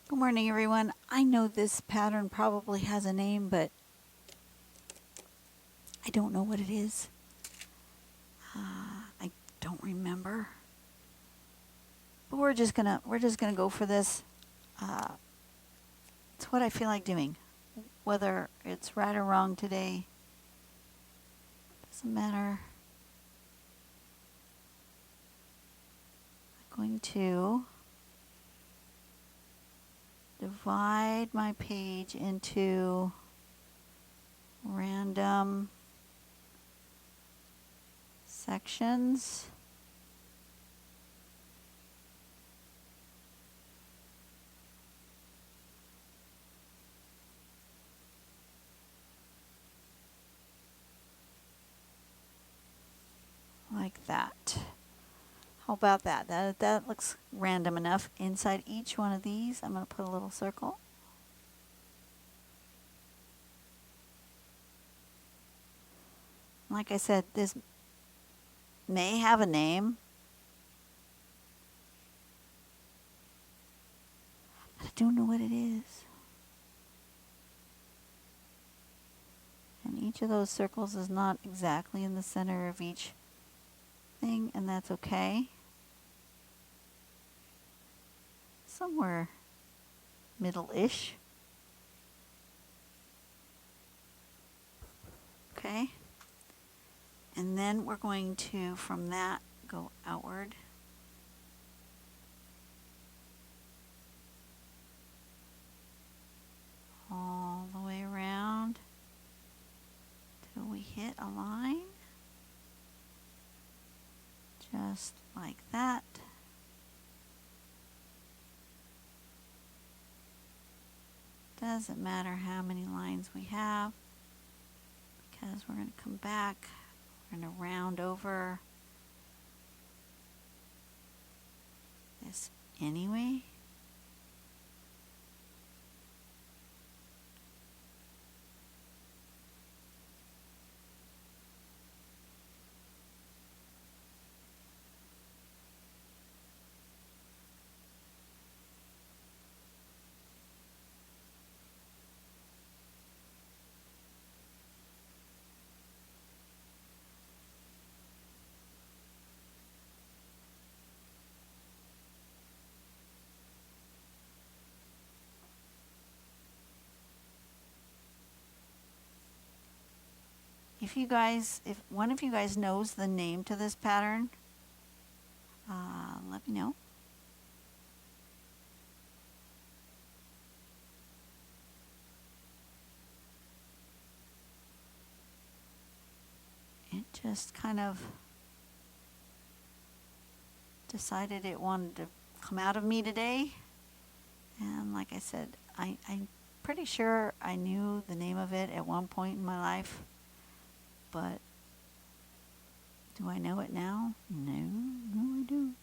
Good morning, everyone. I know this pattern probably has a name, but I don't know what it is. I don't remember. But we're just gonna go for this. Uh, it's what I feel like doing. Whether it's right or wrong today doesn't matter. I'm going to divide my page into random sections. Like that. How about that? That looks random enough. Inside each one of these, I'm going to put a little circle. Like I said, this may have a name, but I don't know what it is. And each of those circles is not exactly in the center of each thing, and that's okay. Somewhere middle-ish. Okay. And then we're going to, from that, go outward. All the way around till we hit a line. Just like that. Doesn't matter how many lines we have, because we're going to come back. We're going to round over this anyway. If one of you guys knows the name to this pattern, let me know. It just kind of decided it wanted to come out of me today. And like I said, I'm pretty sure I knew the name of it at one point in my life. But do I know it now? No, I don't.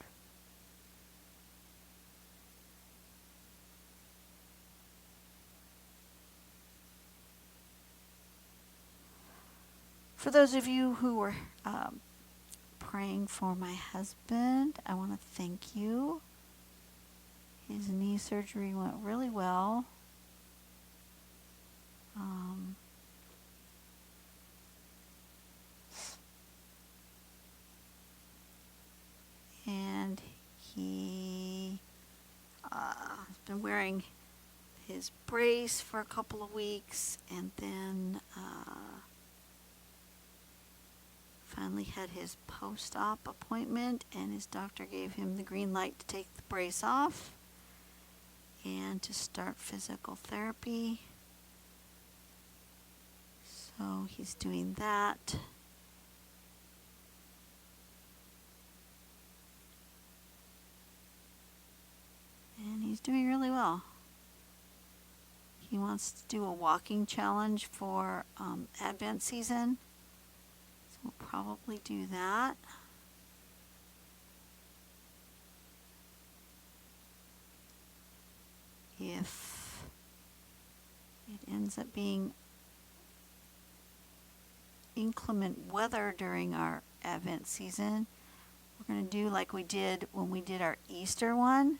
For those of you who were praying for my husband, I want to thank you. His knee surgery went really well. And he has been wearing his brace for a couple of weeks, and then finally had his post-op appointment, and his doctor gave him the green light to take the brace off and to start physical therapy. So he's doing that. And he's doing really well. He wants to do a walking challenge for Advent season. So we'll probably do that. If it ends up being inclement weather during our Advent season, we're going to do like we did when we did our Easter one.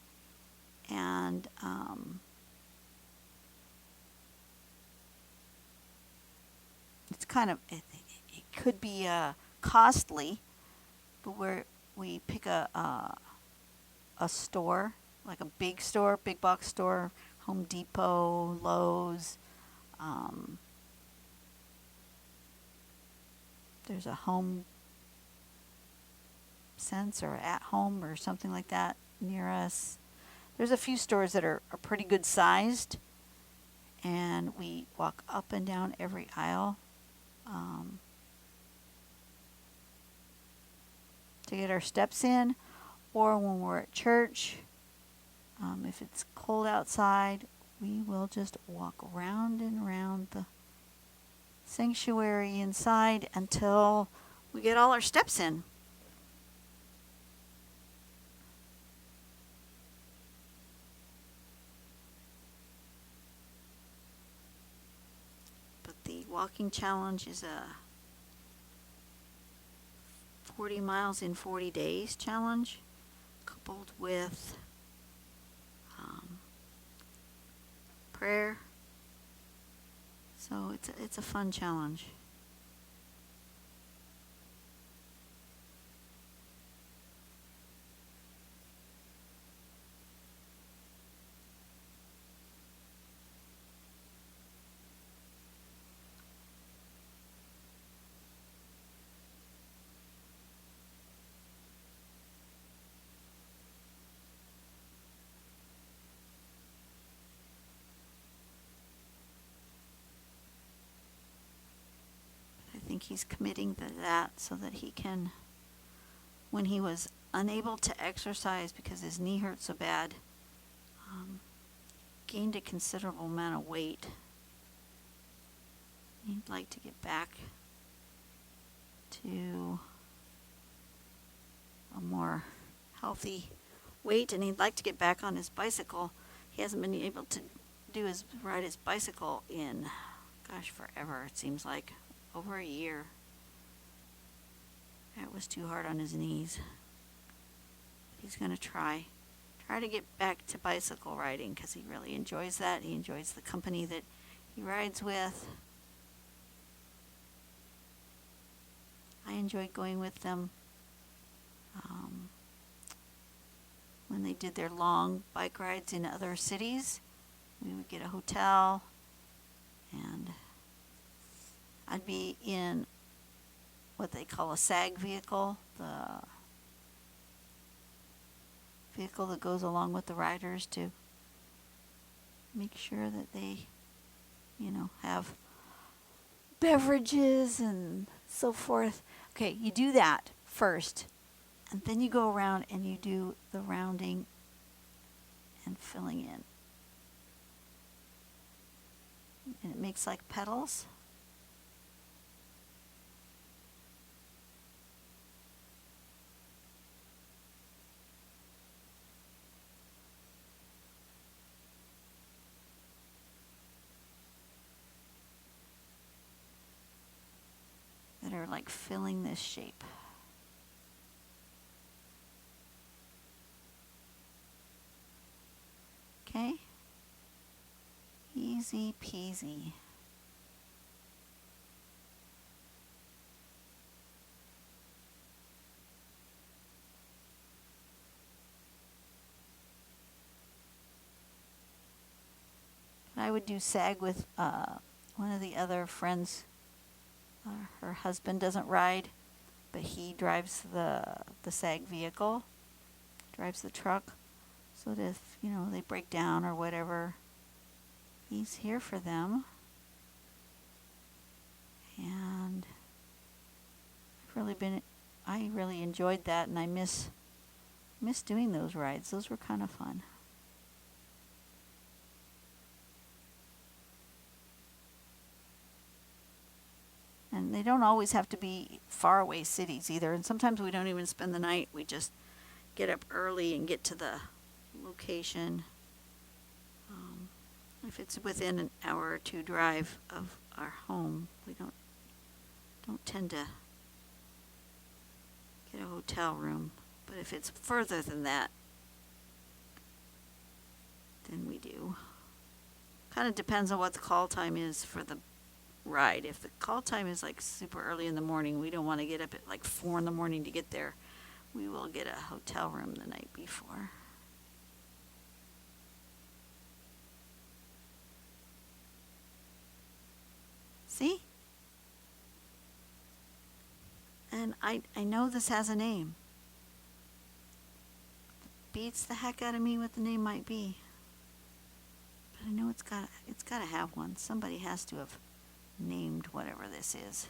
And it could be costly, but where we pick a store, like a big store, big box store, Home Depot, Lowe's. Um, there's a Home Sense or At Home or something like that near us. There's a few stores that are pretty good sized, and we walk up and down every aisle to get our steps in, or when we're at church, if it's cold outside, we will just walk round and round the sanctuary inside until we get all our steps in. But the walking challenge is a 40 miles in 40 days challenge, coupled with prayer. So it's a fun challenge. I think he's committing to that so that he can, when he was unable to exercise because his knee hurt so bad, gained a considerable amount of weight. He'd like to get back to a more healthy weight, and he'd like to get back on his bicycle. He hasn't been able to ride his bicycle in, forever, it seems like. Over a year. That was too hard on his knees. He's going to try to get back to bicycle riding because he really enjoys that. He enjoys the company that he rides with. I enjoyed going with them when they did their long bike rides in other cities. We would get a hotel, and I'd be in what they call a SAG vehicle, the vehicle that goes along with the riders to make sure that they, have beverages and so forth. Okay, you do that first, and then you go around and you do the rounding and filling in. And it makes like petals. That are like filling this shape. Okay? Easy peasy. I would do SAG with one of the other friends. Her husband doesn't ride, but he drives the SAG vehicle, drives the truck, so that if, they break down or whatever, he's here for them. And I really enjoyed that, and I miss doing those rides. Those were kind of fun. And they don't always have to be faraway cities either. And sometimes we don't even spend the night. We just get up early and get to the location. If it's within an hour or two drive of our home, we don't tend to get a hotel room. But if it's further than that, then we do. Kind of depends on what the call time is for the Right. If the call time is like super early in the morning, we don't want to get up at like 4 in the morning to get there. We will get a hotel room the night before. See? And I know this has a name. Beats the heck out of me what the name might be. But I know it's got to have one. Somebody has to have named whatever this is.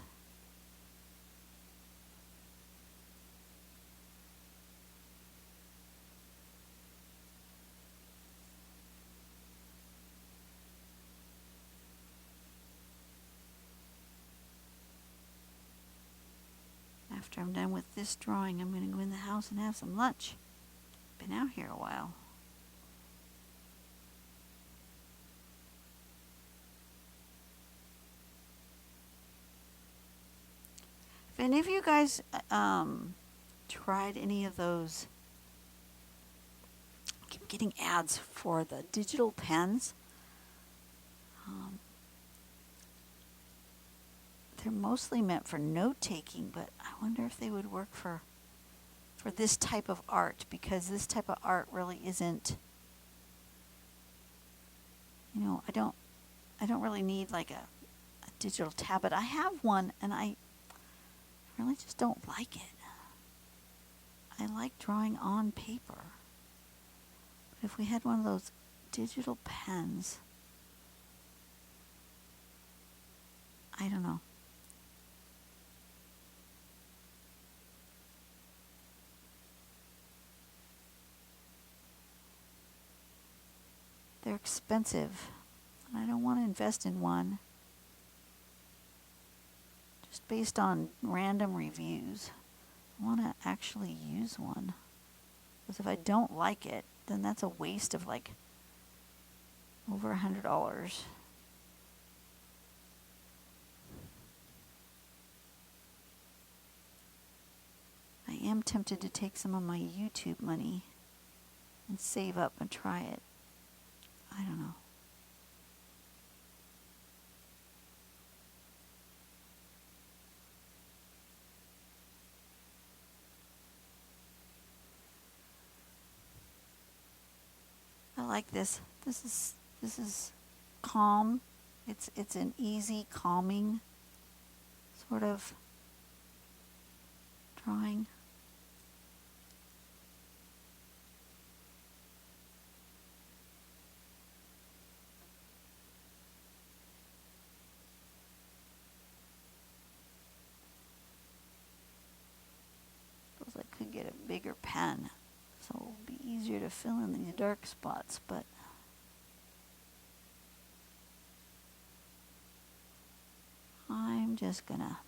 After I'm done with this drawing, I'm going to go in the house and have some lunch. Been out here a while. If any of you guys tried any of those, I keep getting ads for the digital pens. They're mostly meant for note taking, but I wonder if they would work for this type of art, because this type of art really isn't, I don't really need like a digital tablet. I have one and I really just don't like it. I like drawing on paper. But if we had one of those digital pens, I don't know. They're expensive, and I don't want to invest in one just based on random reviews. I want to actually use one, because if I don't like it, then that's a waste of like over $100. I am tempted to take some of my YouTube money and save up and try it. I don't know. I like this. This is calm. It's an easy, calming sort of drawing. Suppose I could get a bigger pen, so it'll be easier to fill in these dark spots, but I'm just gonna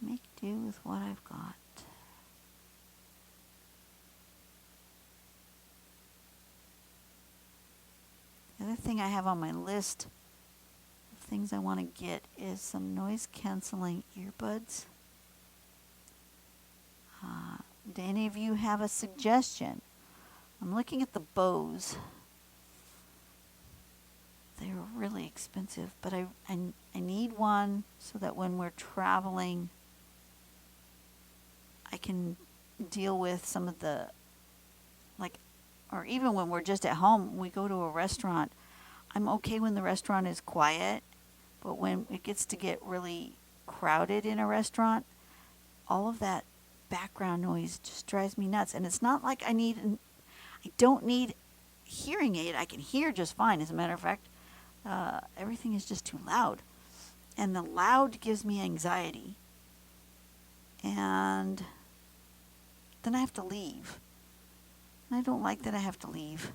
make do with what I've got. The other thing I have on my list of things I want to get is some noise canceling earbuds. Do any of you have a suggestion? I'm looking at the Bose. They're really expensive, but I need one so that when we're traveling, I can deal with some of the, like, or even when we're just at home, we go to a restaurant. I'm okay when the restaurant is quiet, but when it gets to get really crowded in a restaurant, all of that background noise just drives me nuts. And it's not like I don't need hearing aid. I can hear just fine. As a matter of fact, everything is just too loud. And the loud gives me anxiety. And then I have to leave. And I don't like that I have to leave.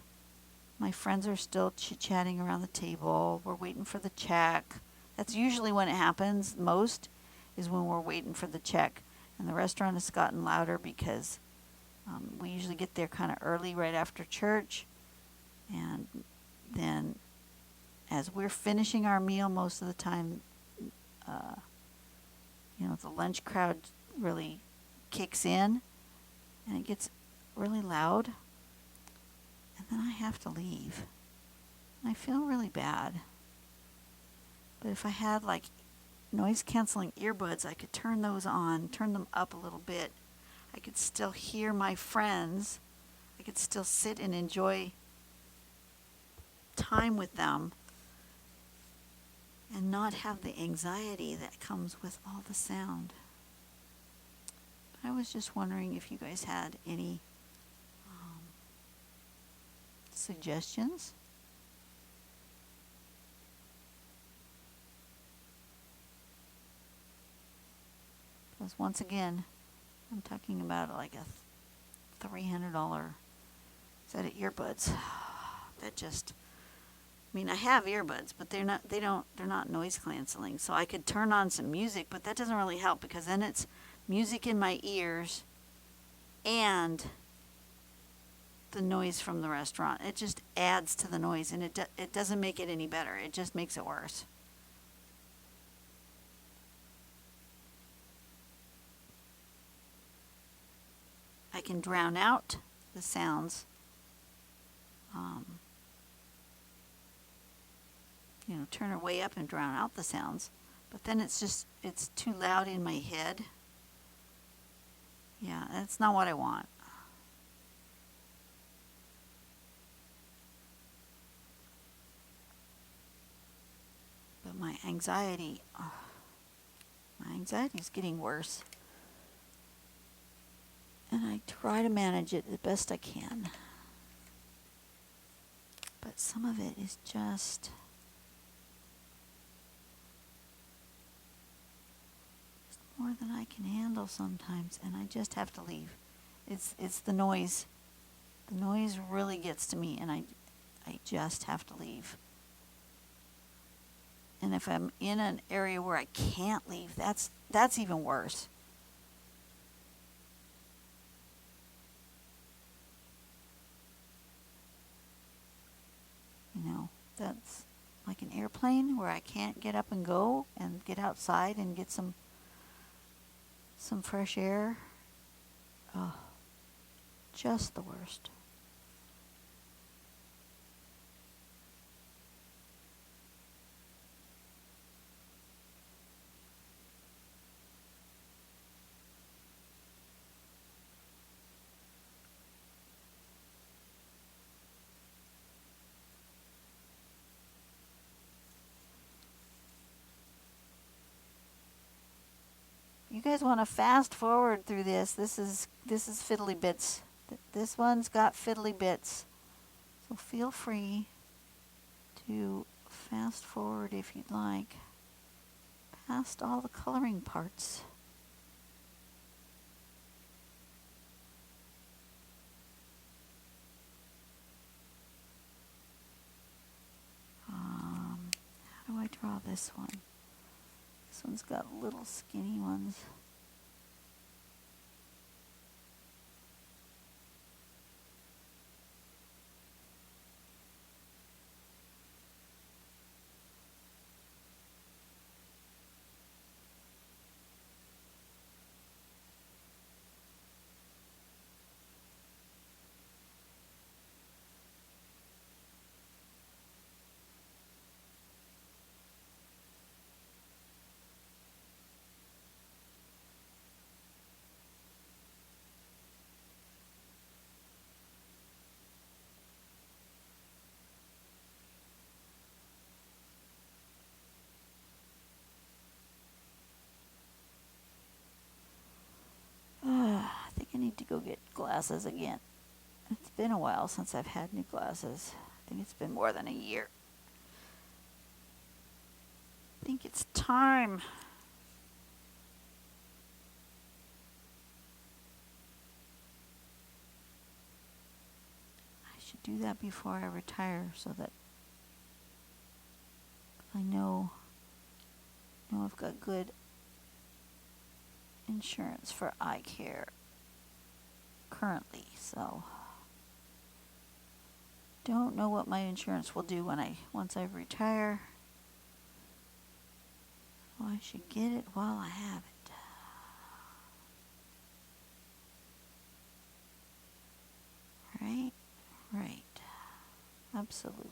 My friends are still chit-chatting around the table. We're waiting for the check. That's usually when it happens most, is when we're waiting for the check. And the restaurant has gotten louder because we usually get there kind of early right after church. And then as we're finishing our meal, most of the time, the lunch crowd really kicks in and it gets really loud. And then I have to leave. And I feel really bad. But if I had like noise canceling earbuds, I could turn those on, turn them up a little bit. I could still hear my friends. I could still sit and enjoy time with them and not have the anxiety that comes with all the sound. I was just wondering if you guys had any suggestions. Because once again, I'm talking about like a $300 set of earbuds. That just, I mean, I have earbuds, but they're not noise canceling. So I could turn on some music, but that doesn't really help because then it's music in my ears and the noise from the restaurant. It just adds to the noise, and it doesn't make it any better. It just makes it worse. I can drown out the sounds. Turn it way up and drown out the sounds. But then it's too loud in my head. Yeah, that's not what I want. But my anxiety is getting worse. And I try to manage it the best I can. But some of it is just more than I can handle sometimes, and I just have to leave. It's the noise. The noise really gets to me, and I just have to leave. And if I'm in an area where I can't leave, that's even worse. That's like an airplane where I can't get up and go and get outside and get some fresh air. Oh, just the worst. You guys want to fast forward through this. This is fiddly bits. This one's got fiddly bits. So feel free to fast forward if you'd like, past all the coloring parts. How do I draw this one? This one's got little skinny ones. I think I need to go get glasses again. It's been a while since I've had new glasses. I think it's been more than a year. I think it's time. I should do that before I retire so that I know I've got good insurance for eye care currently, so don't know what my insurance will do once I retire. So I should get it while I have it. Right. Absolutely.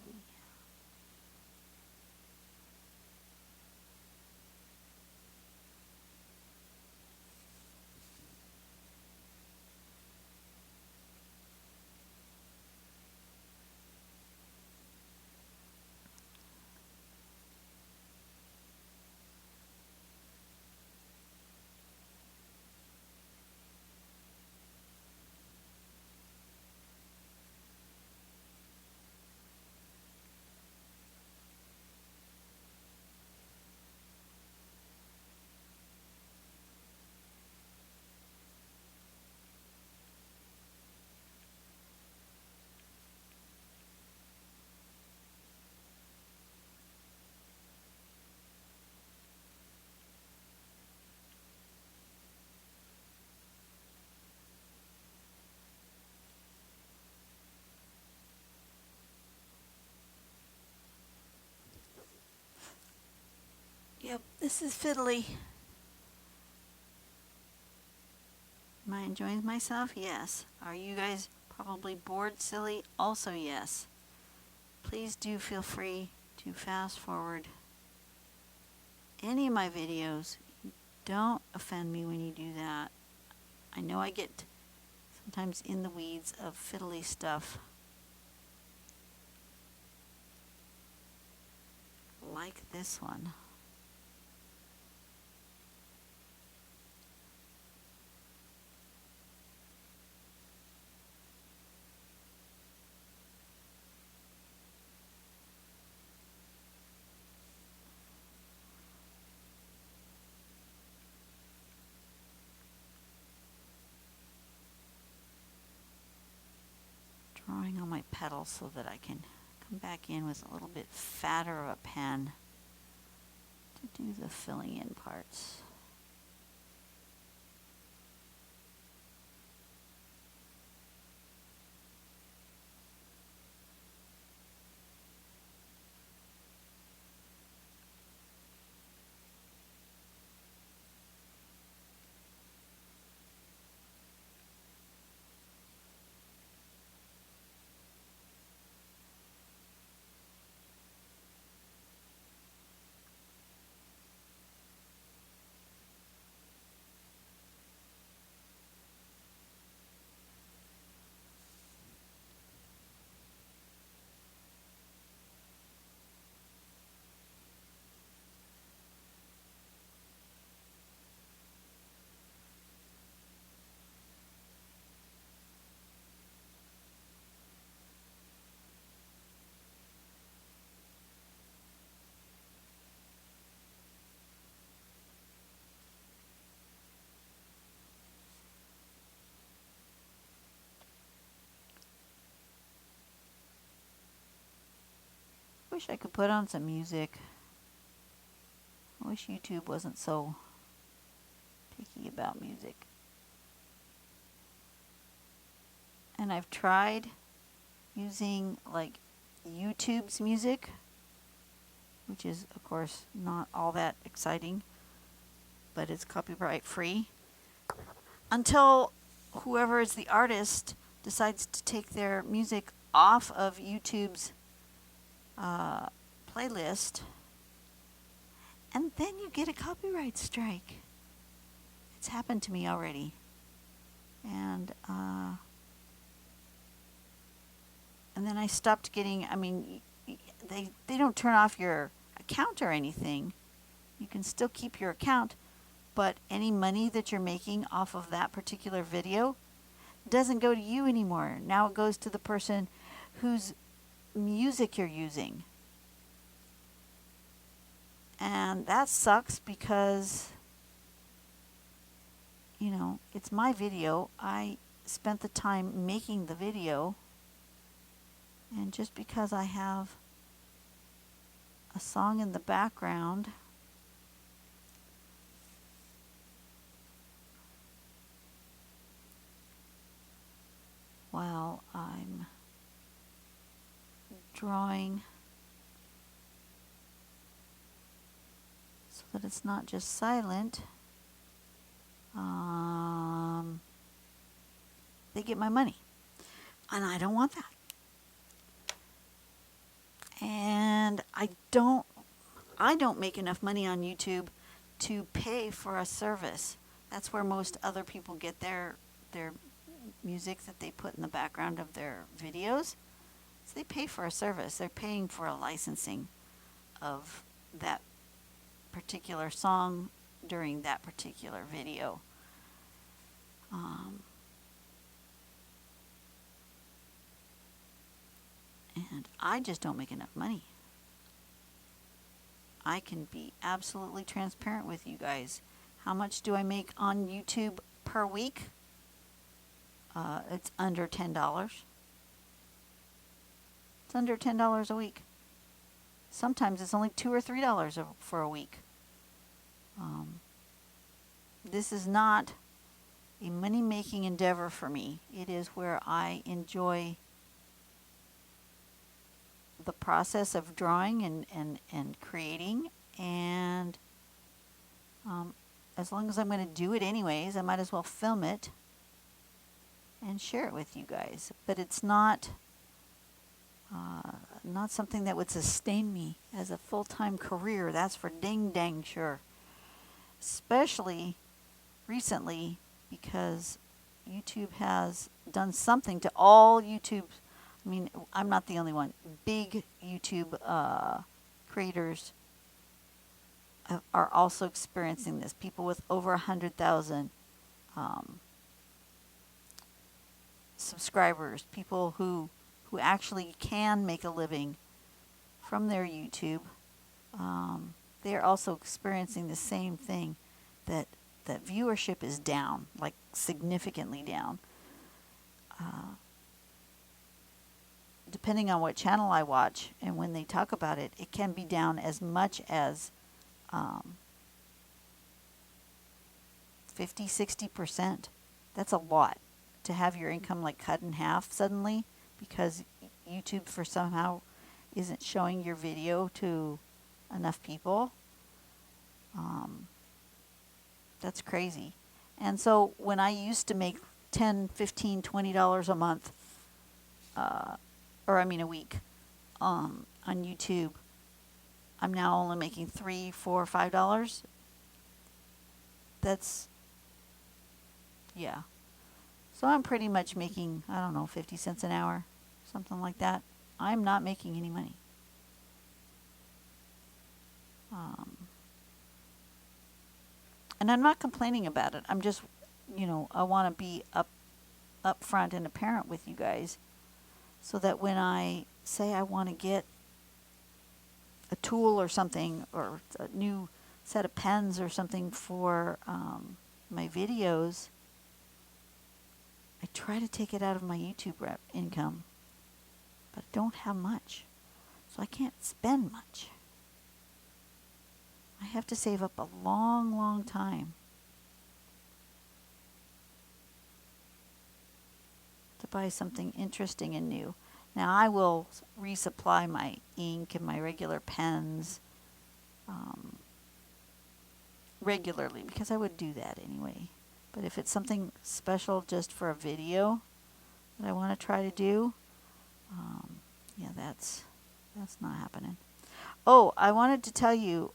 This is fiddly. Am I enjoying myself? Yes. Are you guys probably bored, silly? Also, yes. Please do feel free to fast forward any of my videos. Don't offend me when you do that. I know I get sometimes in the weeds of fiddly stuff. Like this one. Drawing on my pedals so that I can come back in with a little bit fatter of a pen to do the filling in parts. Wish I could put on some music. I wish YouTube wasn't so picky about music. And I've tried using like YouTube's music, which is of course not all that exciting, but it's copyright free, until whoever is the artist decides to take their music off of YouTube's playlist, and then you get a copyright strike. It's happened to me already. And then I stopped getting, I mean, they don't turn off your account or anything. You can still keep your account, but any money that you're making off of that particular video doesn't go to you anymore. Now it goes to the person whose music you're using. And that sucks because, you know, it's my video. I spent the time making the video. And just because I have a song in the background, while I'm drawing, so that it's not just silent, they get my money. And I don't want that. And I don't make enough money on YouTube to pay for a service. That's where most other people get their music that they put in the background of their videos. So they pay for a service. They're paying for a licensing of that particular song during that particular video. And I just don't make enough money. I can be absolutely transparent with you guys. How much do I make on YouTube per week? It's under $10. It's under $10 a week. Sometimes it's only $2 or $3 for a week. This is not a money-making endeavor for me. It is where I enjoy the process of drawing and creating, and As long as I'm going to do it anyways, I might as well film it and share it with you guys. But it's not something that would sustain me as a full-time career. That's for dang sure. Especially recently, because YouTube has done something to all YouTube. I mean, I'm not the only one. Big YouTube creators are also experiencing this. People with over 100,000 subscribers, people who actually can make a living from their YouTube, they are also experiencing the same thing, that viewership is down, like significantly down. Depending on what channel I watch and when they talk about it, it can be down as much as 50-60%. That's a lot to have your income like cut in half suddenly because YouTube for somehow isn't showing your video to enough people. That's crazy. And so when I used to make $10, $15, $20 a month, a week, on YouTube, I'm now only making $3, $4, $5. That's, yeah. So I'm pretty much making, 50 cents an hour, something like that. I'm not making any money. And I'm not complaining about it. I'm just, I want to be upfront and apparent with you guys, so that when I say I want to get a tool or something, or a new set of pens or something for my videos, I try to take it out of my YouTube income, but I don't have much, so I can't spend much. I have to save up a long, long time to buy something interesting and new. Now, I will resupply my ink and my regular pens regularly, because I would do that anyway. But if it's something special just for a video that I want to try to do, that's not happening. Oh, I wanted to tell you,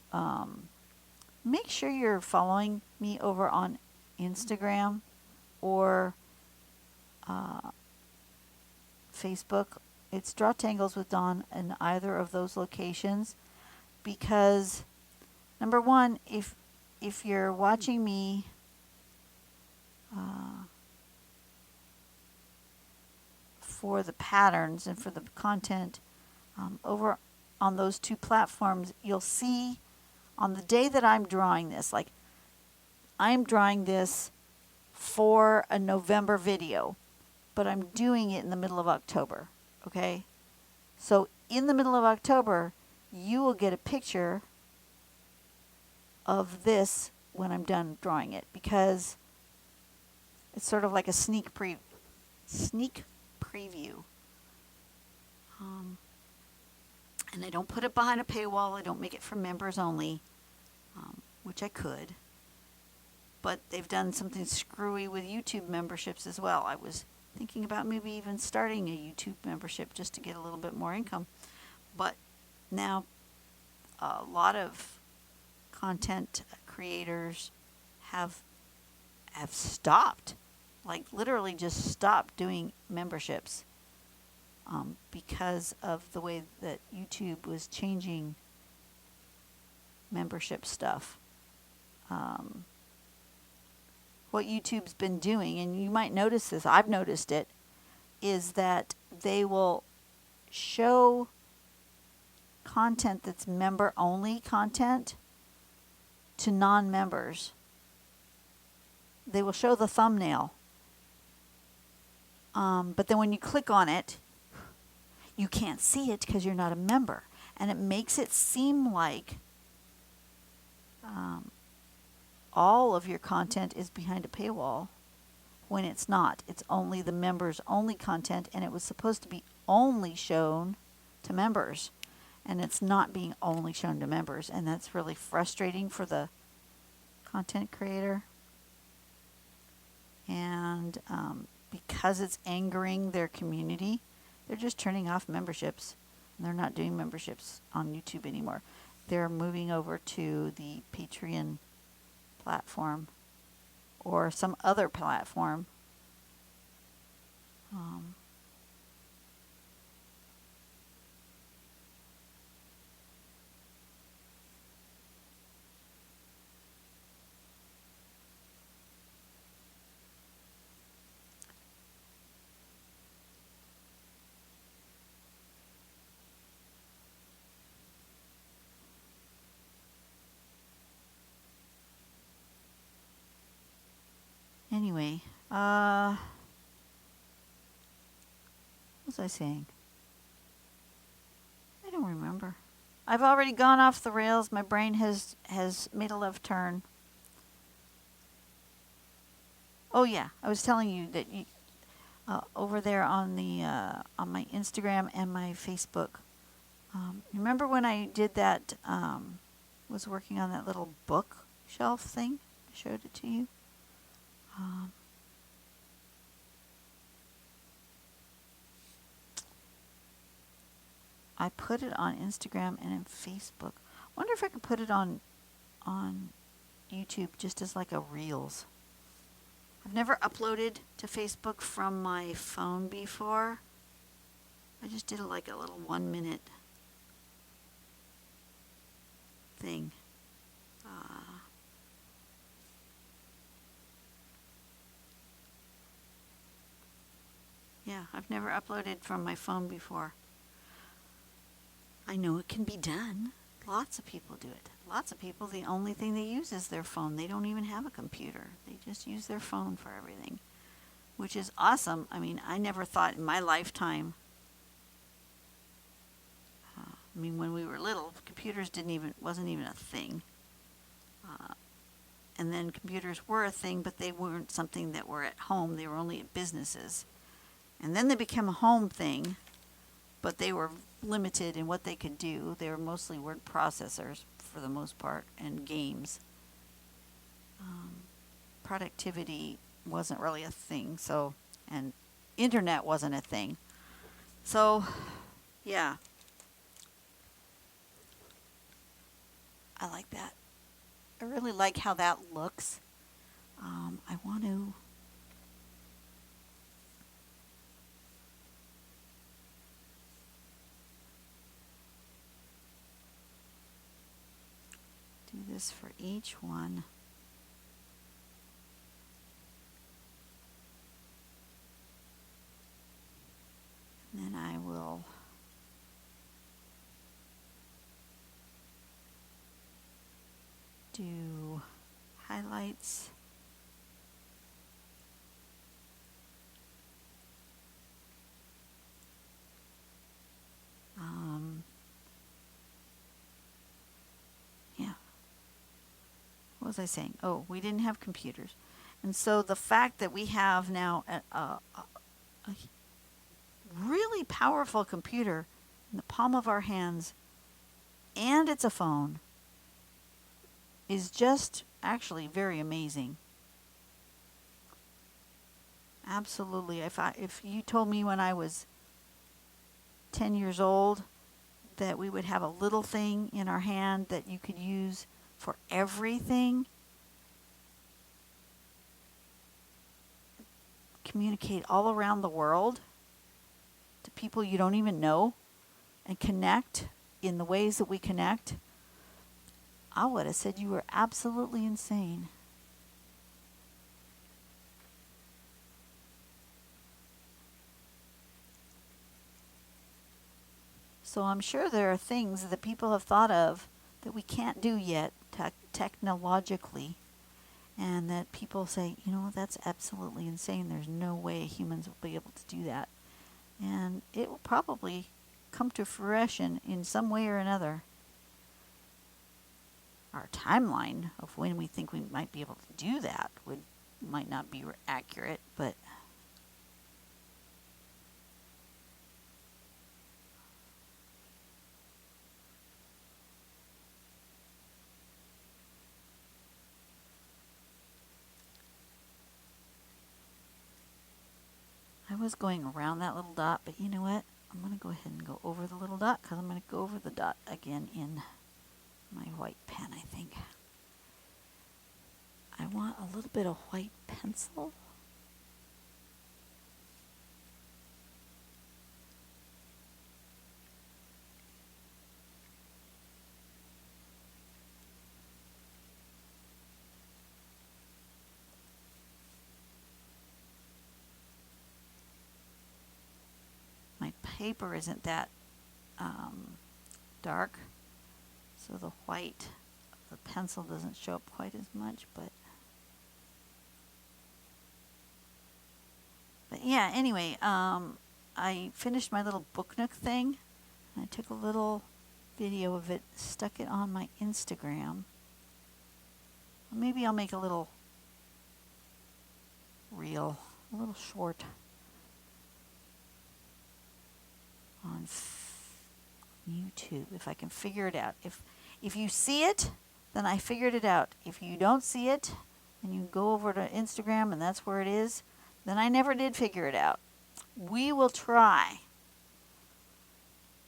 make sure you're following me over on Instagram or Facebook. It's Draw Tangles with Dawn in either of those locations, because number one, if you're watching me for the patterns and for the content over on those two platforms, you'll see on the day that I'm drawing this, like I'm drawing this for a November video, but I'm doing it in the middle of October, okay? So in the middle of October, you will get a picture of this when I'm done drawing it, because it's sort of like a sneak preview. And I don't put it behind a paywall. I don't make it for members only, which I could. But they've done something screwy with YouTube memberships as well. I was thinking about maybe even starting a YouTube membership just to get a little bit more income. But now a lot of content creators have stopped, like literally just stopped doing memberships. Because of the way that YouTube was changing membership stuff. What YouTube's been doing, and you might notice this, I've noticed it, is that they will show content that's member-only content to non-members. They will show the thumbnail. But then when you click on it, you can't see it because you're not a member. And it makes it seem like all of your content is behind a paywall, when it's not. It's only the members only content, and it was supposed to be only shown to members. And it's not being only shown to members. And that's really frustrating for the content creator. And because it's angering their community, they're just turning off memberships. And they're not doing memberships on YouTube anymore. They're moving over to the Patreon platform or some other platform. Anyway, what was I saying? I don't remember. I've already gone off the rails. My brain has made a left turn. Oh yeah, I was telling you that over there on the on my Instagram and my Facebook. Remember when I did that? Was working on that little bookshelf thing. I showed it to you. I put it on Instagram and in Facebook. Wonder if I could put it on YouTube just as like a Reels. I've never uploaded to Facebook from my phone before. I just did like a little 1 minute thing. Yeah, I've never uploaded from my phone before. I know it can be done. Lots of people do it. Lots of people, the only thing they use is their phone. They don't even have a computer. They just use their phone for everything, which is awesome. I mean, I never thought in my lifetime, when we were little, computers wasn't even a thing. And then computers were a thing, but they weren't something that were at home. They were only at businesses. And then they became a home thing, but they were limited in what they could do. They were mostly word processors for the most part and games. Productivity wasn't really a thing, and internet wasn't a thing. So, yeah. I like that. I really like how that looks. I want to do this for each one. And then I will do highlights. Yeah. What was I saying? Oh, we didn't have computers. And so the fact that we have now a really powerful computer in the palm of our hands, and it's a phone, is just actually very amazing. Absolutely. If you told me when I was 10 years old that we would have a little thing in our hand that you could use for everything, communicate all around the world to people you don't even know, and connect in the ways that we connect, I would have said you were absolutely insane. So I'm sure there are things that people have thought of that we can't do yet technologically, and that people say, that's absolutely insane. There's no way humans will be able to do that. And it will probably come to fruition in some way or another. Our timeline of when we think we might be able to do that might not be accurate, but was going around that little dot, but you know what? I'm going to go ahead and go over the little dot because I'm going to go over the dot again in my white pen, I think. I want a little bit of white pencil. My paper isn't that dark, so the white of the pencil doesn't show up quite as much, but yeah, anyway, I finished my little book nook thing, and I took a little video of it, stuck it on my Instagram. Maybe I'll make a little reel, a little short on YouTube, if I can figure it out. If you see it, then I figured it out. If you don't see it, and you go over to Instagram and that's where it is, then I never did figure it out. We will try.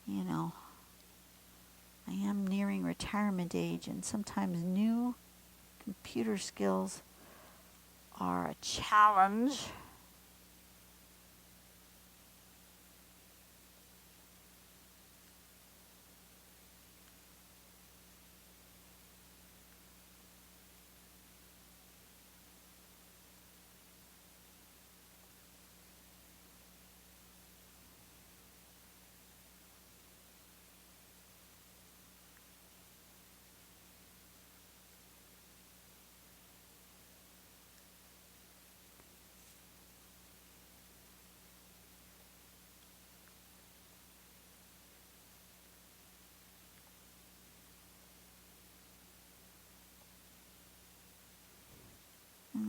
You know, I am nearing retirement age, and sometimes new computer skills are a challenge.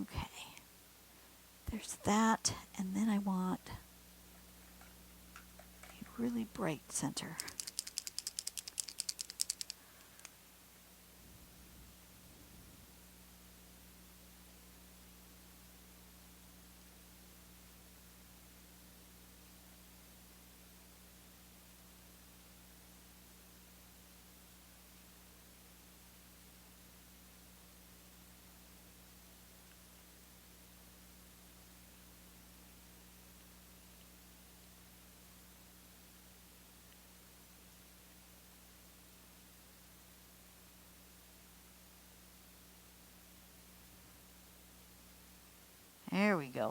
Okay, there's that, and then I want a really bright center. There we go.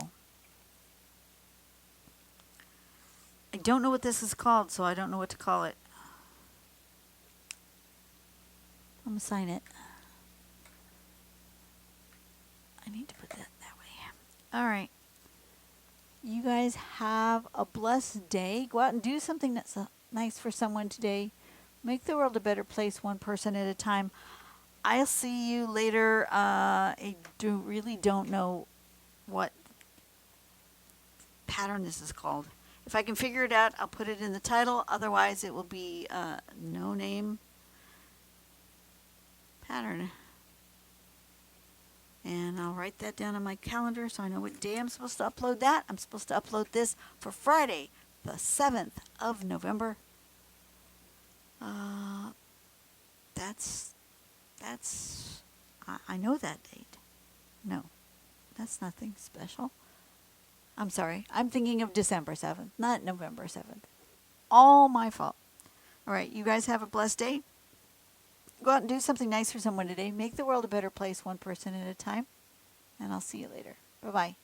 I don't know what this is called, so I don't know what to call it. I'm going to sign it. I need to put that way. All right. You guys have a blessed day. Go out and do something that's nice for someone today. Make the world a better place, one person at a time. I'll see you later. I really don't know what pattern this is called. If I can figure it out, I'll put it in the title. Otherwise, it will be no name pattern. And I'll write that down on my calendar so I know what day I'm supposed to upload that. I'm supposed to upload this for Friday, the 7th of November. I know that date. No, that's nothing special. I'm sorry. I'm thinking of December 7th, not November 7th. All my fault. All right, you guys have a blessed day. Go out and do something nice for someone today. Make the world a better place, one person at a time. And I'll see you later. Bye-bye.